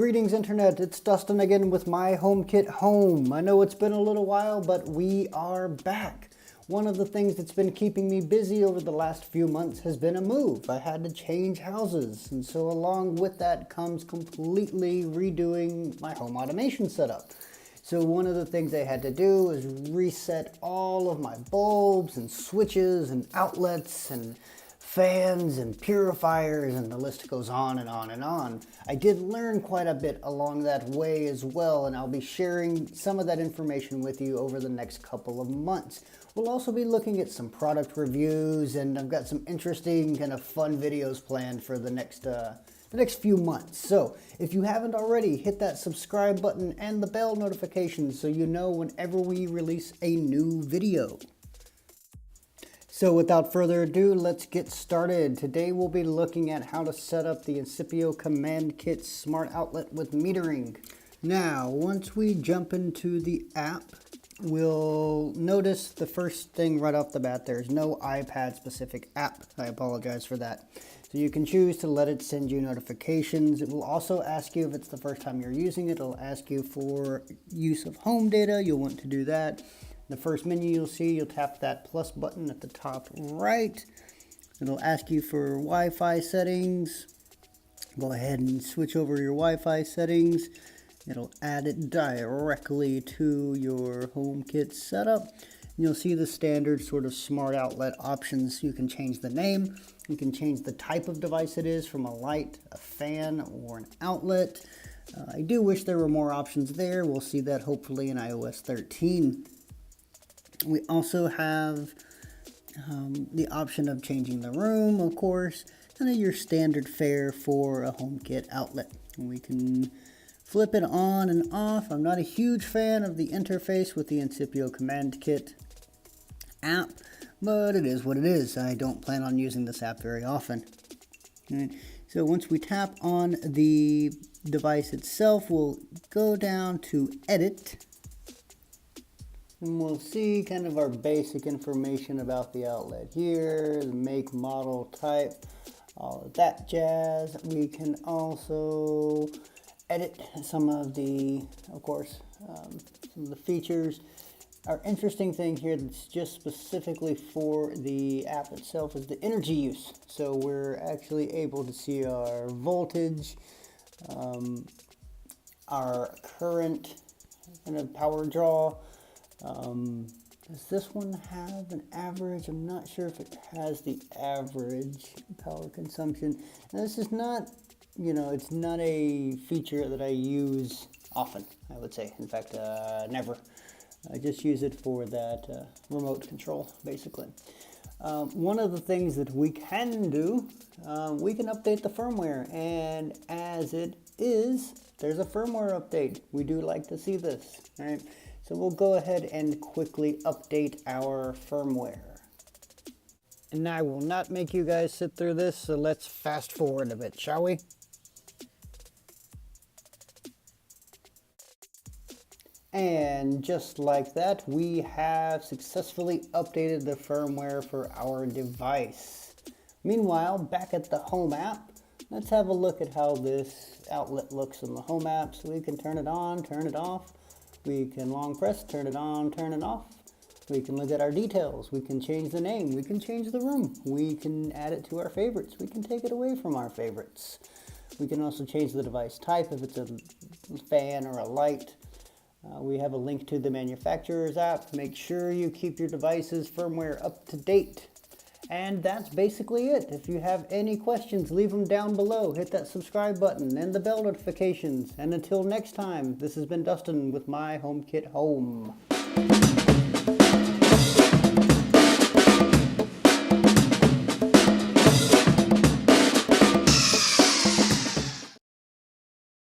Greetings Internet, it's Dustin again with my HomeKit Home. I know it's been a little while, but we are back. One of the things that's been keeping me busy over the last few months has been a move. I had to change houses, and so along with that comes completely redoing my home automation setup. So one of the things I had to do is reset all of my bulbs and switches and outlets and fans and purifiers, and the list goes on and on and on. I did learn quite a bit along that way as well, and I'll be sharing some of that information with you over the next couple of months. We'll also be looking at some product reviews, and I've got some interesting kind of fun videos planned for the next few months. So if you haven't already, hit that subscribe button and the bell notification so you know whenever we release a new video. So without further ado, let's get started. Today we'll be looking at how to set up the Incipio Command Kit Smart Outlet with metering. Now, once we jump into the app, we'll notice the first thing right off the bat, there's no iPad specific app. I apologize for that. So you can choose to let it send you notifications. It will also ask you if it's the first time you're using it. It'll ask you for use of home data. You'll want to do that. The first menu you'll see, you'll tap that plus button at the top right. It'll ask you for Wi-Fi settings. Go ahead and switch over your Wi-Fi settings. It'll add it directly to your HomeKit setup. And you'll see the standard sort of smart outlet options. You can change the name. You can change the type of device it is, from a light, a fan, or an outlet. I do wish there were more options there. We'll see that hopefully in iOS 13. We also have the option of changing the room, of course, and then your standard fare for a HomeKit outlet. And we can flip it on and off. I'm not a huge fan of the interface with the Incipio Command Kit app, but it is what it is. I don't plan on using this app very often. Right. So once we tap on the device itself, we'll go down to Edit. And we'll see kind of our basic information about the outlet here, the make, model, type, all of that jazz. We can also edit some of the, of course, some of the features. Our interesting thing here that's just specifically for the app itself is the energy use. So we're actually able to see our voltage, our current kind of power draw. Does this one have an average? I'm not sure if it has the average power consumption. Now, this is not, it's not a feature that I use often, I would say. In fact, never. I just use it for that remote control, basically. One of the things that we can do, we can update the firmware, and as it is, there's a firmware update. We do like to see this, all right? So we'll go ahead and quickly update our firmware. And I will not make you guys sit through this, so let's fast forward a bit, shall we? And just like that, we have successfully updated the firmware for our device. Meanwhile, back at the Home app, let's have a look at how this outlet looks in the Home app. So we can turn it on, turn it off. We can long press, turn it on, turn it off. We can look at our details. We can change the name. We can change the room. We can add it to our favorites. We can take it away from our favorites. We can also change the device type if it's a fan or a light. We have a link to the manufacturer's app. Make sure you keep your device's firmware up to date. And that's basically it. If you have any questions, leave them down below. Hit that subscribe button and the bell notifications. And until next time, this has been Dustin with my HomeKit Home.